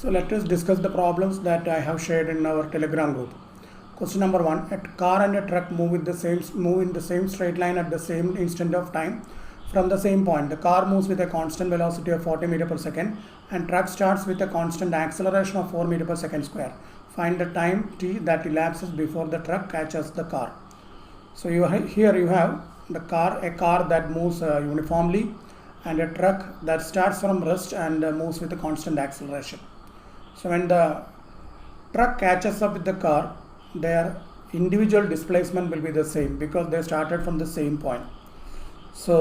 So let us discuss the problems that I have shared in our Telegram group. Question number 1: a car and a truck move in the same straight line at the same instant of time from the same point. The car moves with a constant velocity of 40 meter per second and truck starts with a constant acceleration of 4 meter per second square. Find the time t that elapses before the truck catches the car. So here you have a car that moves uniformly, and a truck that starts from rest and moves with a constant acceleration. So when the truck catches up with the car, their individual displacement will be the same because they started from the same point. So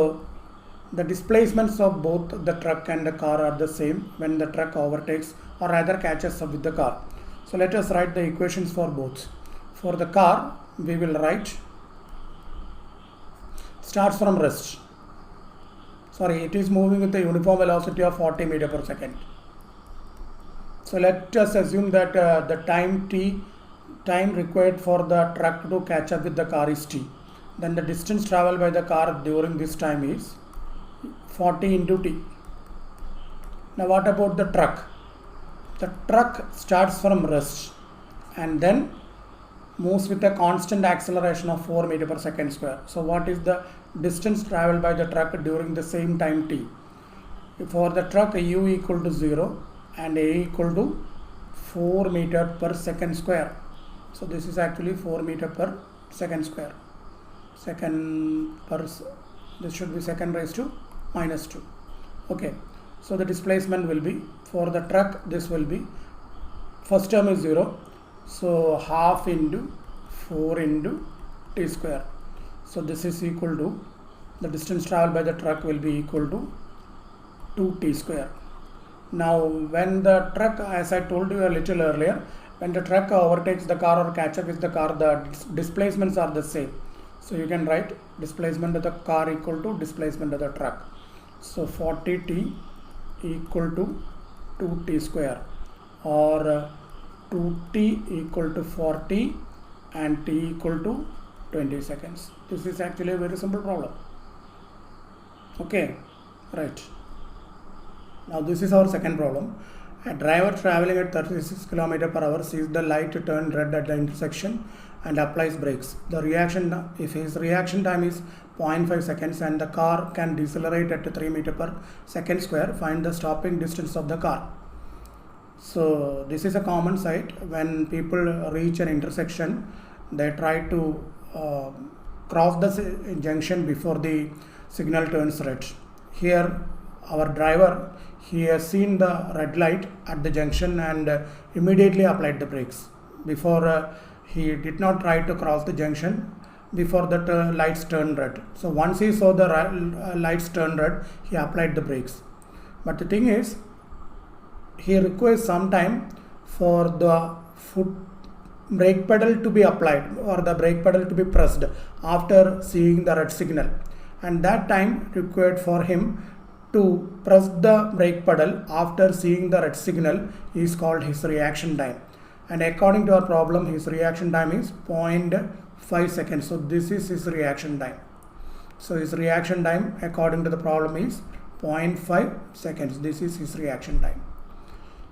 the displacements of both the truck and the car are the same when the truck overtakes or rather catches up with the car. So let us write the equations for both. For the car, we will write starts from rest. It is moving with a uniform velocity of 40 meter per second. So let us assume that the time required for the truck to catch up with the car is t. Then the distance traveled by the car during this time is 40 into t. Now what about the truck? The truck starts from rest and then moves with a constant acceleration of 4 meter per second square. So what is the distance traveled by the truck during the same time t? For the truck, u equal to 0 and a equal to 4 meter per second square. So this is actually 4 meter per second square. This should be second raised to minus 2. Okay, so the displacement will be, for the truck, this will be, first term is 0, so half into 4 into t square. So this is equal to, the distance traveled by the truck will be equal to 2t square. Now when the truck, as I told you a little earlier, when the truck overtakes the car or catch up with the car, the displacements are the same. So you can write displacement of the car equal to displacement of the truck. So 40t equal to 2t square, or 2t equal to 40 and t equal to 20 seconds. This is actually a very simple problem. Okay, right. Now this is our second problem. A driver traveling at 36 km per hour sees the light turn red at the intersection and applies brakes. If his reaction time is 0.5 seconds and the car can decelerate at 3 meter per second square, find the stopping distance of the car. So this is a common sight. When people reach an intersection, they try to cross the junction before the signal turns red. Here our driver, he has seen the red light at the junction and immediately applied the brakes. Before he did not try to cross the junction before the lights turned red. So once he saw the lights turn red, he applied the brakes. But the thing is, he requires some time for the brake pedal to be applied or the brake pedal to be pressed after seeing the red signal, and that time required for him to press the brake pedal after seeing the red signal is called his reaction time. And according to our problem, his reaction time is 0.5 seconds. So this is his reaction time. So his reaction time according to the problem is 0.5 seconds. This is his reaction time.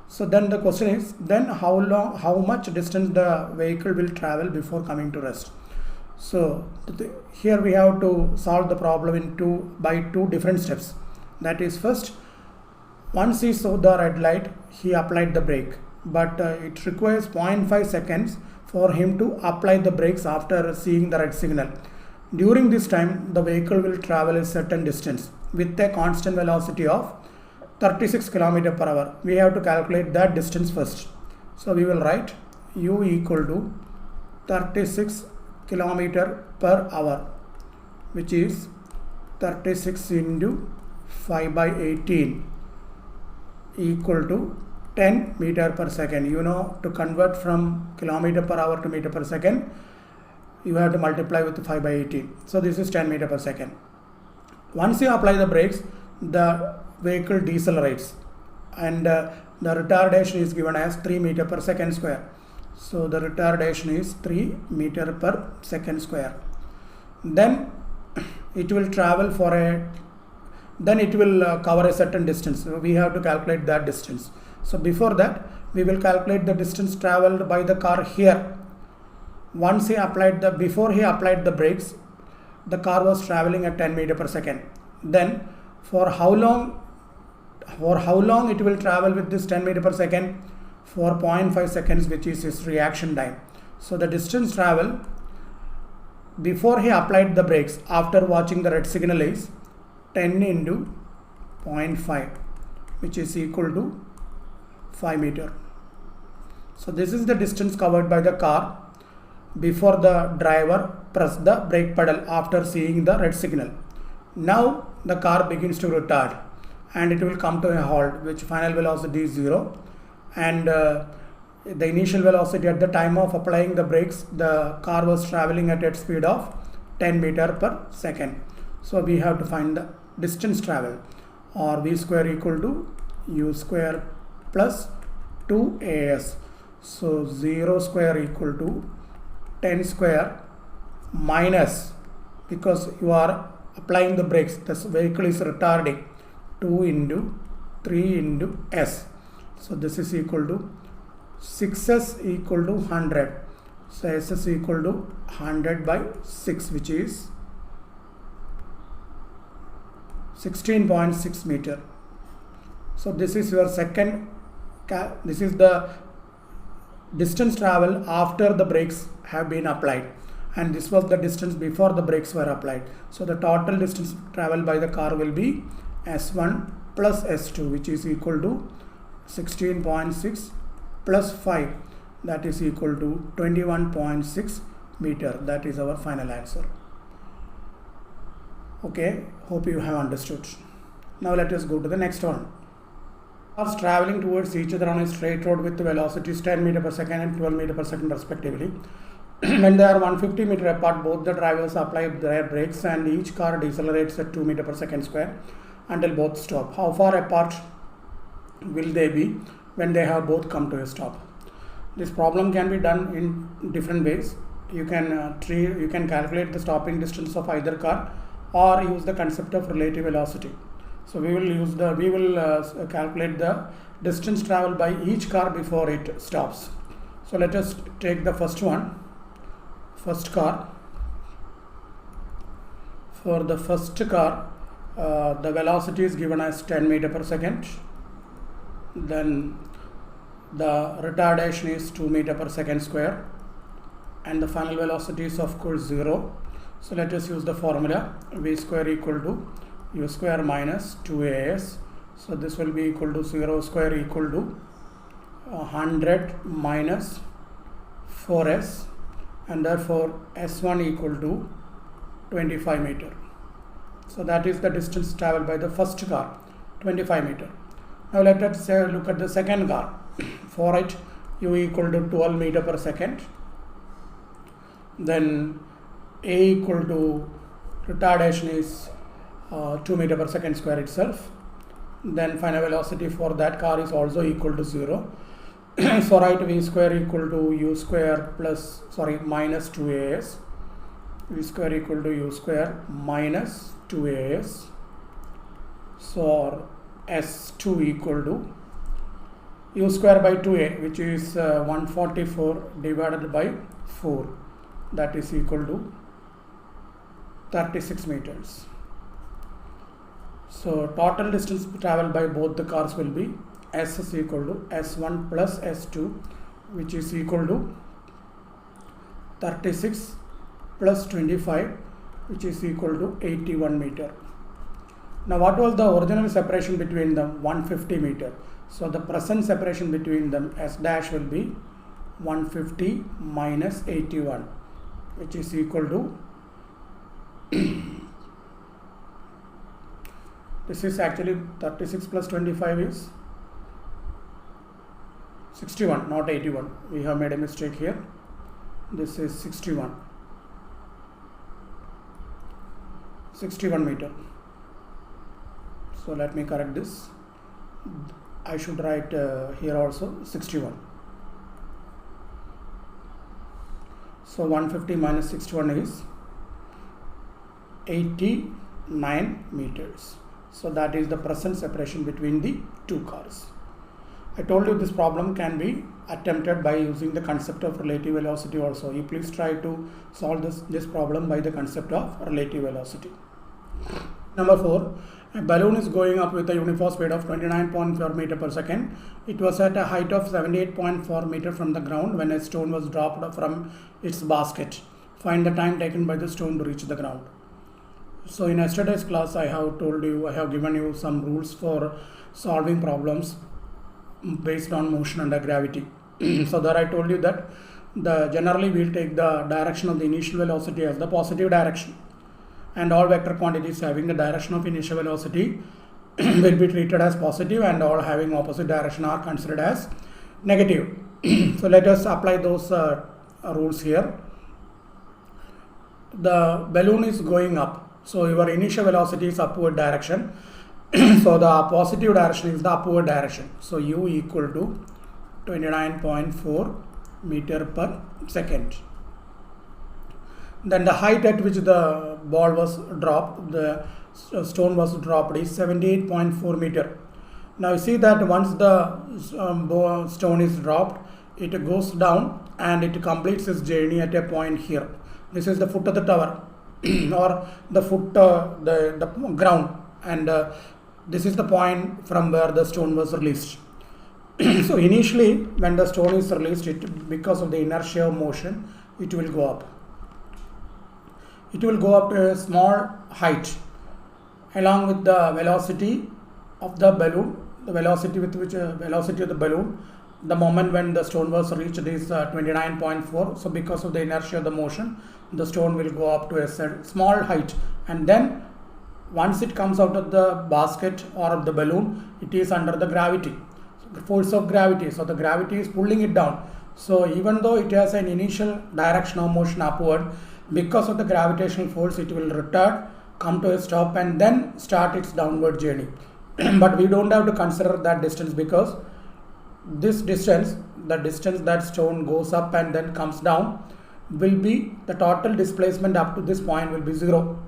So then the question is, then how much distance the vehicle will travel before coming to rest? So here we have to solve the problem by two different steps. That is, first, once he saw the red light, he applied the brake, but it requires 0.5 seconds for him to apply the brakes after seeing the red signal. During this time, the vehicle will travel a certain distance with a constant velocity of 36 km per hour. We have to calculate that distance first. So we will write u equal to 36 km per hour, which is 36 into 5 by 18 equal to 10 meter per second. You know, to convert from kilometer per hour to meter per second, you have to multiply with 5 by 18. So this is 10 meter per second. Once you apply the brakes, the vehicle decelerates and the retardation is given as 3 meter per second square. So the retardation is 3 meter per second square. Then it will travel for then it will cover a certain distance. So we have to calculate that distance. So before that, we will calculate the distance traveled by the car here. Once before he applied the brakes, the car was traveling at 10 meter per second. Then for how long it will travel with this 10 meter per second? For 0.5 seconds, which is his reaction time. So the distance travel before he applied the brakes after watching the red signal is 10 into 0.5, which is equal to 5 meter. So this is the distance covered by the car before the driver pressed the brake pedal after seeing the red signal. Now the car begins to retard and it will come to a halt, which final velocity is 0, and the initial velocity at the time of applying the brakes, the car was traveling at a speed of 10 meter per second. So we have to find the distance travel, or v square equal to u square plus 2as. So 0 square equal to 10 square minus, because you are applying the brakes, this vehicle is retarding, 2 into 3 into s. So this is equal to 6s equal to 100. So s is equal to 100 by 6, which is 16.6 meter. So this is your second, this is the distance travel after the brakes have been applied, and this was the distance before the brakes were applied. So the total distance traveled by the car will be s1 plus s2, which is equal to 16.6 plus 5, that is equal to 21.6 meter. That is our final answer. Okay, hope you have understood. Now let us go to the next one. Cars traveling towards each other on a straight road with velocities 10 meter per second and 12 meter per second respectively. When they are 150 meter apart, both the drivers apply their brakes and each car decelerates at 2 meter per second square until both stop. How far apart will they be when they have both come to a stop? This problem can be done in different ways. You can calculate the stopping distance of either car, or use the concept of relative velocity. So we will calculate the distance traveled by each car before it stops. So let us take the first one. First car. For the first car, the velocity is given as 10 meter per second. Then the retardation is 2 meter per second square, and the final velocity is of course 0. So let us use the formula v square equal to u square minus 2as. So this will be equal to 0 square equal to 100 minus 4s, and therefore s1 equal to 25 meter. So that is the distance traveled by the first car, 25 meter. Now let us look at the second car. For it, u equal to 12 meter per second. Then a equal to retardation is 2 meter per second square itself. Then final velocity for that car is also equal to 0. So write v square equal to u square minus 2as. V square equal to u square minus 2as. So s2 equal to u square by 2a, which is 144 divided by 4, that is equal to 36 meters. So total distance traveled by both the cars will be s is equal to s1 plus s2, which is equal to 36 plus 25, which is equal to 81 meter. Now what was the original separation between them? 150 meter. So the present separation between them, s dash, will be 150 minus 81, which is equal to this is actually 36 plus 25 is 61, not 81. We have made a mistake here. This is 61 meter. So let me correct this. I should write here also 61. So 150 minus 61 is 89 meters. So that is the present separation between the two cars. I told you this problem can be attempted by using the concept of relative velocity also. You please try to solve this problem by the concept of relative velocity. Number 4, a balloon is going up with a uniform speed of 29.4 meter per second. It was at a height of 78.4 meter from the ground when a stone was dropped from its basket. Find the time taken by the stone to reach the ground. So in yesterday's class, I have given you some rules for solving problems based on motion under gravity. So there I told you that generally we'll take the direction of the initial velocity as the positive direction, and all vector quantities having the direction of initial velocity will be treated as positive, and all having opposite direction are considered as negative. So let us apply those rules here. The balloon is going up, so your initial velocity is upward direction. So the positive direction is the upward direction. So u equal to 29.4 meter per second. Then the height at which the ball was dropped, the stone was dropped, is 78.4 meter. Now you see that once the stone is dropped, it goes down and it completes its journey at a point here. This is the foot of the tower or the foot, the ground, and this is the point from where the stone was released. So initially when the stone is released, because of the inertia of motion, it will go up. It will go up to a small height along with the velocity of the balloon. The velocity with which velocity of the balloon, the moment when the stone was reached is 29.4. So because of the inertia of the motion, the stone will go up to a small height, and then once it comes out of the basket or of the balloon, it is under the gravity, the force of gravity. So the gravity is pulling it down. So even though it has an initial direction of motion upward, because of the gravitational force, it will return, come to a stop, and then start its downward journey. But we don't have to consider that distance, because this distance, the distance that stone goes up and then comes down, will be the total displacement up to this point will be 0.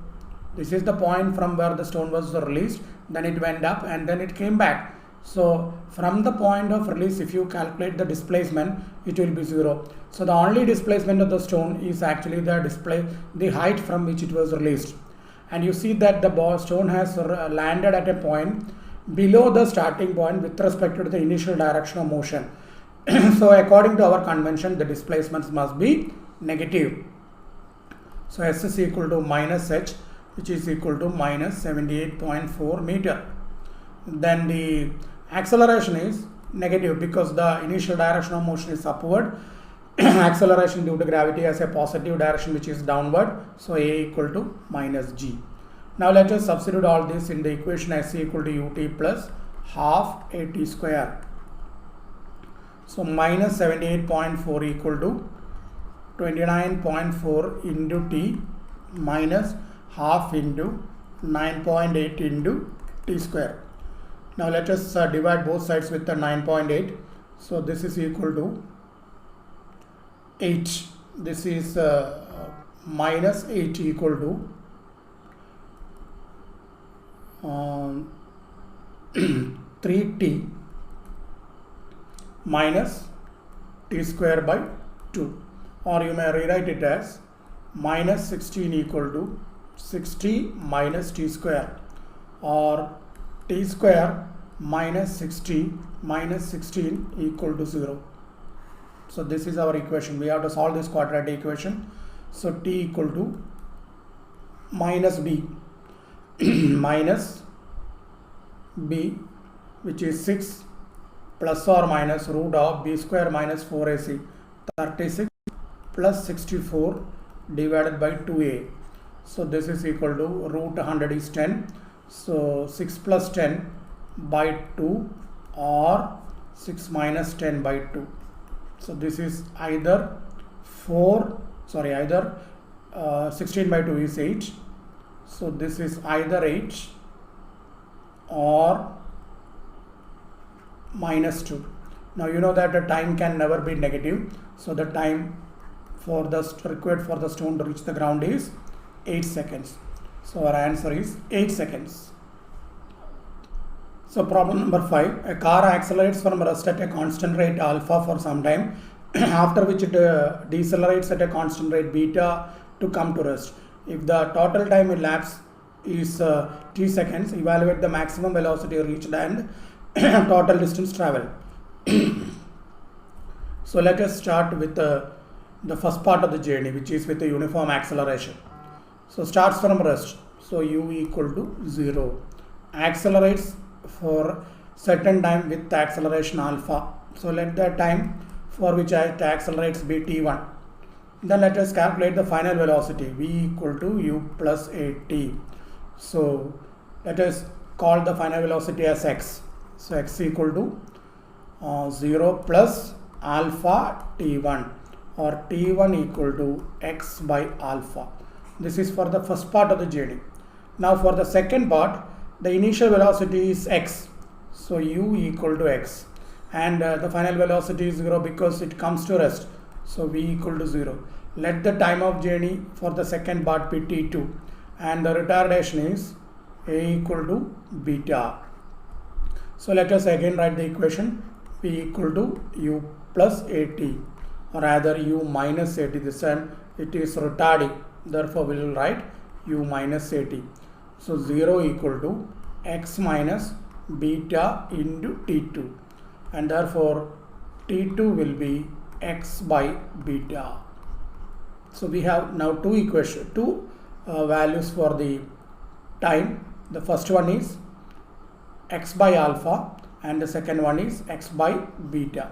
This is the point from where the stone was released, then it went up and then it came back. So from the point of release, if you calculate the displacement, it will be 0. So the only displacement of the stone is actually the height from which it was released. And you see that the stone has landed at a point below the starting point with respect to the initial direction of motion. So according to our convention, the displacements must be negative. So S is equal to minus h, which is equal to minus 78.4 meter. Then the acceleration is negative because the initial direction of motion is upward. Acceleration due to gravity has a positive direction, which is downward. So A equal to minus g. Now let us substitute all this in the equation S equal to ut plus half at square. So minus 78.4 equal to 29.4 into t minus half into 9.8 into t square. Now let us divide both sides with the 9.8. So this is equal to 8. This is minus 8 equal to 3t minus t square by 2. Or you may rewrite it as minus 16 equal to 60 minus t square, or t square minus 60 minus 16 equal to 0. So this is our equation. We have to solve this quadratic equation. So t equal to minus b minus b, which is 6 plus or minus root of b square minus 4ac, 36 plus 64 divided by 2a. So this is equal to root 100 is 10. So 6 plus 10 by 2 or 6 minus 10 by 2. So this is either 16 by 2 is 8. So this is either 8 or minus 2. Now you know that the time can never be negative. So the time required for the stone to reach the ground is 8 seconds. So our answer is 8 seconds. So problem number 5, a car accelerates from rest at a constant rate alpha for some time, after which it decelerates at a constant rate beta to come to rest. If the total time elapsed is t seconds, evaluate the maximum velocity reached and total distance traveled. So let us start with the first part of the journey, which is with the uniform acceleration. So starts from rest, so u equal to 0, accelerates for certain time with acceleration alpha. So let the time for which it accelerates be t1. Then let us calculate the final velocity, v equal to u plus at. So let us call the final velocity as x. So x equal to 0 plus alpha t1, or t1 equal to x by alpha. This is for the first part of the journey. Now for the second part, the initial velocity is x, so u equal to x, and the final velocity is 0 because it comes to rest, so v equal to 0. Let the time of journey for the second part be t2, and the retardation is a equal to beta. So let us again write the equation, v equal to u plus at, or rather u minus at. This time it is retarding, therefore we will write u minus at. So 0 equal to x minus beta into t2, and therefore t2 will be x by beta. So we have now two values for the time. The first one is x by alpha and the second one is x by beta.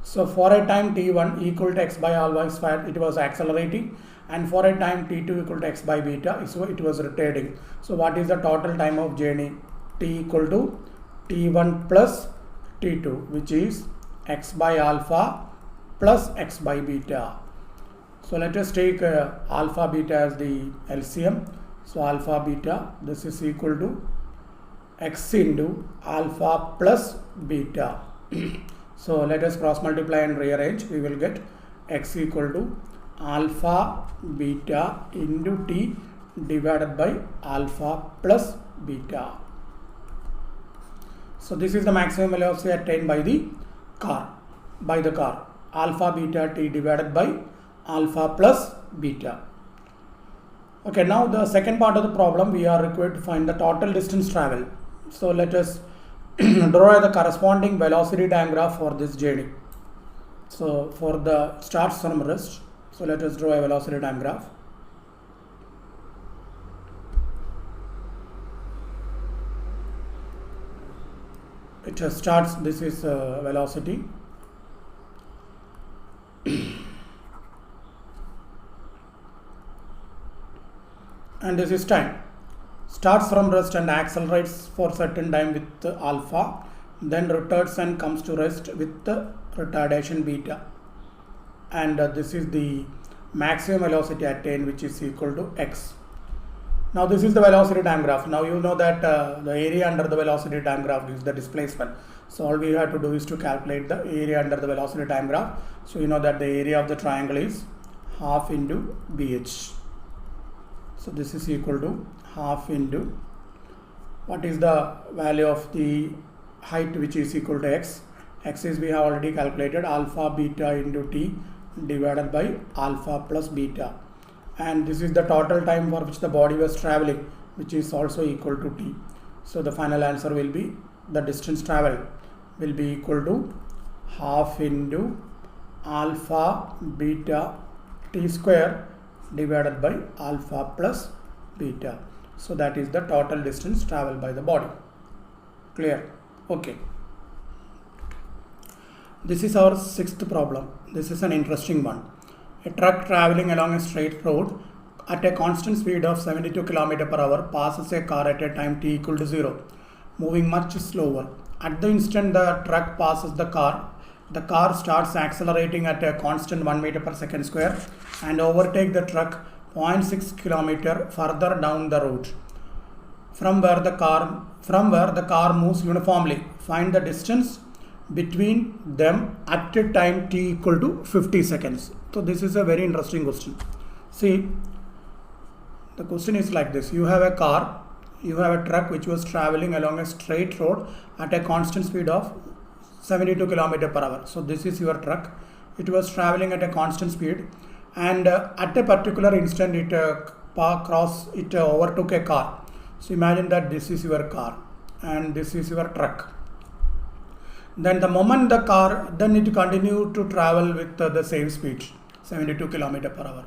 So for a time t1 equal to x by alpha, it was accelerating, and for a time t2 equal to x by beta, so it was retarding. So what is the total time of journey? T equal to t1 plus t2, which is x by alpha plus x by beta. So let us take alpha beta as the LCM. So alpha beta, this is equal to x into alpha plus beta. So let us cross multiply and rearrange. We will get x equal to alpha beta into t divided by alpha plus beta. So this is the maximum velocity attained by the car. Alpha beta t divided by alpha plus beta. Okay, now the second part of the problem, we are required to find the total distance traveled. So let us draw the corresponding velocity time graph for this journey. So for the starts from rest, so let us draw a velocity time graph. It starts, this is velocity, and this is time. Starts from rest and accelerates for certain time with alpha, then retards and comes to rest with the retardation beta, and this is the maximum velocity attained, which is equal to x. Now this is the velocity time graph. Now you know that the area under the velocity time graph is the displacement. So all we have to do is to calculate the area under the velocity time graph. So you know that the area of the triangle is half into BH. So this is equal to half into, what is the value of the height, which is equal to x. X is, we have already calculated, alpha beta into t divided by alpha plus beta. And this is the total time for which the body was traveling, which is also equal to t. So the final answer will be, the distance traveled will be equal to half into alpha beta t square divided by alpha plus beta. So that is the total distance traveled by the body. Clear? Okay. This is our sixth problem. This is an interesting one. A truck traveling along a straight road at a constant speed of 72 km per hour passes a car at a time t equal to 0, moving much slower. At the instant the truck passes the car starts accelerating at a constant 1 meter per second square and overtake the truck 0.6 km further down the road from where the car moves uniformly. Find the distance between them at a time t equal to 50 seconds. So this is a very interesting question. See, the question is like this. You have a car you have a truck which was traveling along a straight road at a constant speed of 72 km per hour. So this is your truck. It was traveling at a constant speed, and at a particular instant it overtook a car. So imagine that this is your car and this is your truck. Then the moment the car, then it continued to travel with the same speed, 72 km per hour.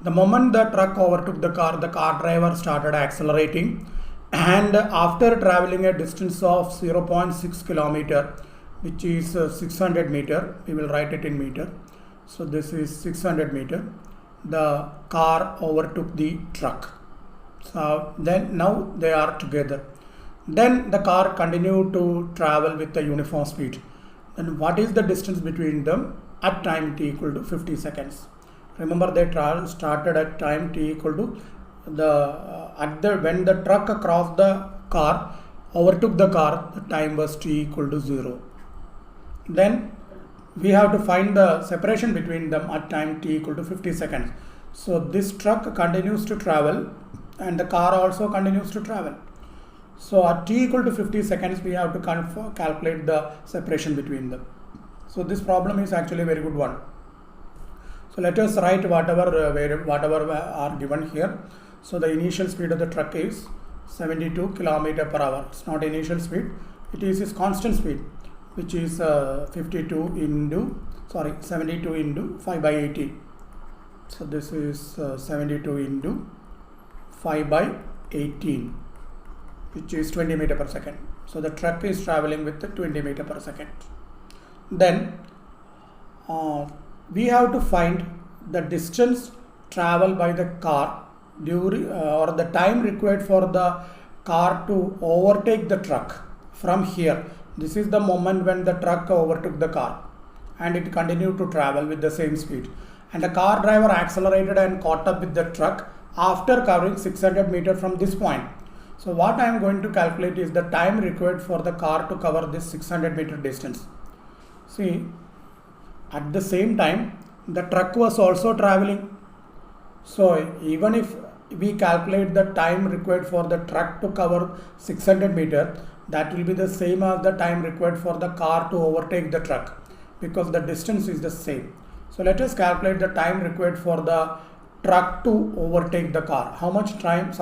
The moment the truck overtook the car driver started accelerating, and after traveling a distance of 0.6 kilometer, which is 600 meter, we will write it in meter. So this is 600 meter. The car overtook the truck. So then now they are together. Then the car continued to travel with a uniform speed. Then what is the distance between them at time t equal to 50 seconds? Remember, they started at time t equal to when the truck crossed the car, overtook the car, the time was t equal to 0. Then we have to find the separation between them at time t equal to 50 seconds. So this truck continues to travel and the car also continues to travel. So at t equal to 50 seconds, we have to calculate the separation between them. So this problem is actually a very good one. So let us write whatever are given here. So the initial speed of the truck is 72 km per hour. It's not initial speed, it is its constant speed, which is 72 into 5 by 18. So this is 72 into 5 by 18, which is 20 meter per second. So the truck is traveling with 20 meter per second. Then we have to find the distance traveled by the car during or the time required for the car to overtake the truck from here. This is the moment when the truck overtook the car and it continued to travel with the same speed, and the car driver accelerated and caught up with the truck after covering 600 meters from this point. So what I am going to calculate is the time required for the car to cover this 600 meter distance. See, at the same time the truck was also traveling. So even if we calculate the time required for the truck to cover 600 meters, that will be the same as the time required for the car to overtake the truck, because the distance is the same. So let us calculate the time required for the truck to overtake the car. How much time,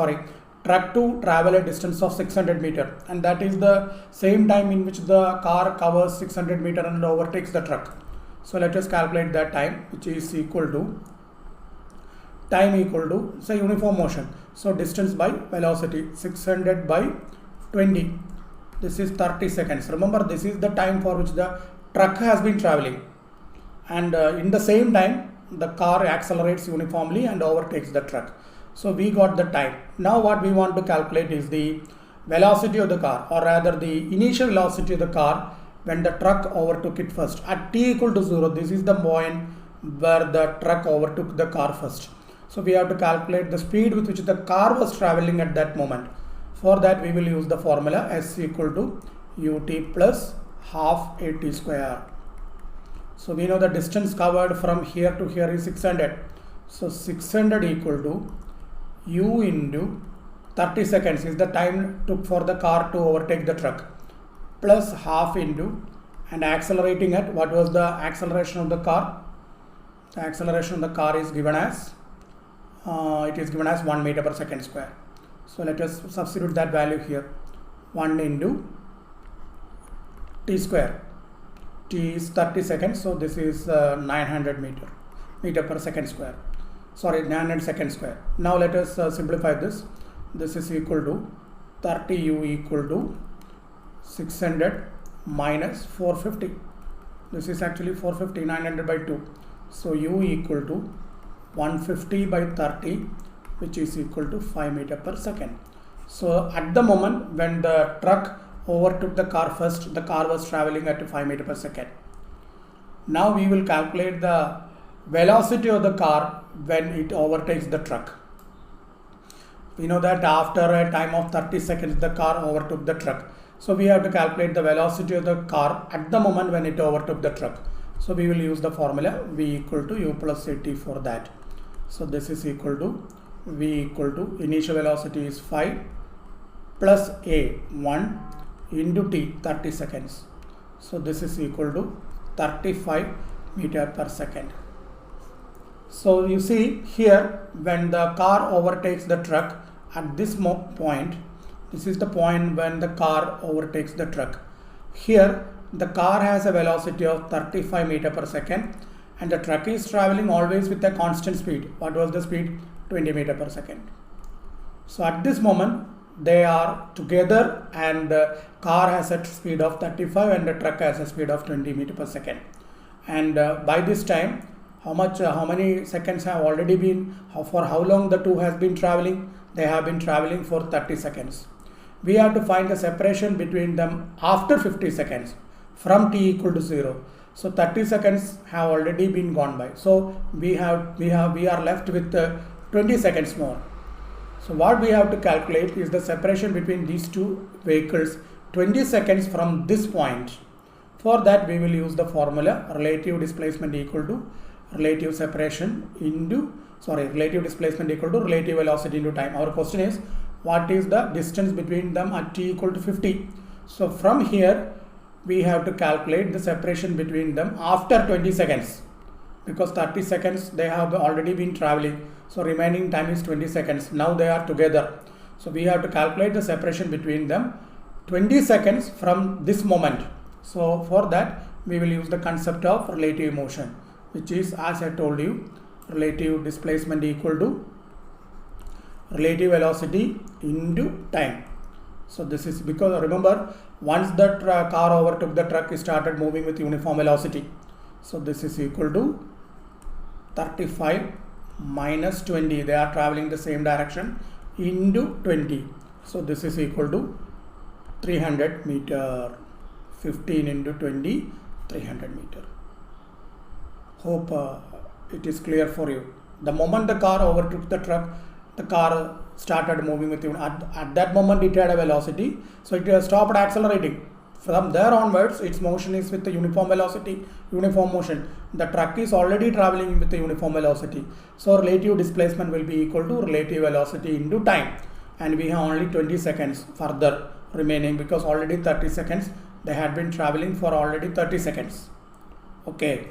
truck to travel a distance of 600 meters, and that is the same time in which the car covers 600 meters and overtakes the truck. So let us calculate that time, which is equal to say uniform motion. So distance by velocity, 600 by 20. This is 30 seconds. Remember, this is the time for which the truck has been traveling, and in the same time the car accelerates uniformly and overtakes the truck. So we got the time. Now what we want to calculate is the velocity of the car, or rather the initial velocity of the car when the truck overtook it first at t equal to 0. This is the point where the truck overtook the car first. So we have to calculate the speed with which the car was traveling at that moment. For that we will use the formula S equal to ut plus half at square. So we know the distance covered from here to here is 600. So 600 equal to u into 30 seconds is the time took for the car to overtake the truck, plus half into, and accelerating at, what was the acceleration of the car? The acceleration of the car is given as 1 meter per second square. So let us substitute that value here. 1 into t square. T is 30 seconds, so this is 900 meter per second square. 900 second square. Now let us simplify this. This is equal to 30u equal to 600 minus 450. This is actually 450, 900 by 2. So u equal to 150 by 30, which is equal to 5 meter per second. So at the moment when the truck overtook the car first, the car was traveling at 5 meter per second. Now we will calculate the velocity of the car when it overtakes the truck. We know that after a time of 30 seconds the car overtook the truck. So we have to calculate the velocity of the car at the moment when it overtook the truck. So we will use the formula v equal to u plus at for that. So this is equal to v equal to initial velocity is 5 plus a 1 into t 30 seconds. So this is equal to 35 meter per second. So you see here, when the car overtakes the truck at this point, this is the point when the car overtakes the truck. Here the car has a velocity of 35 meter per second and the truck is traveling always with a constant speed. What was the speed? 20 meter per second. So at this moment they are together and the car has a speed of 35 and the truck has a speed of 20 meter per second. And by this time, how many seconds have already been, for how long the two has been traveling? They have been traveling for 30 seconds. We have to find the separation between them after 50 seconds from t equal to 0. So 30 seconds have already been gone by. So we are left with 20 seconds more. So what we have to calculate is the separation between these two vehicles 20 seconds from this point. For that we will use the formula relative displacement equal to relative displacement equal to relative velocity into time. Our question is, what is the distance between them at t equal to 50? So from here we have to calculate the separation between them after 20 seconds, because 30 seconds they have already been traveling, so remaining time is 20 seconds. Now they are together, so we have to calculate the separation between them 20 seconds from this moment. So for that we will use the concept of relative motion, which is, as I told you, relative displacement equal to relative velocity into time. So this is because, remember, once the car overtook the truck, it started moving with uniform velocity. So this is equal to 35 minus 20, they are traveling the same direction, into 20. So this is equal to 300 meter. 15 into 20, 300 meter. Hope it is clear for you. The moment the car overtook the truck, the car started moving with you. At that moment it had a velocity, so it stopped accelerating. From there onwards, its motion is with the uniform velocity, uniform motion. The truck is already traveling with the uniform velocity. So relative displacement will be equal to relative velocity into time. And we have only 20 seconds further remaining, because already 30 seconds, they had been traveling for already 30 seconds. Okay.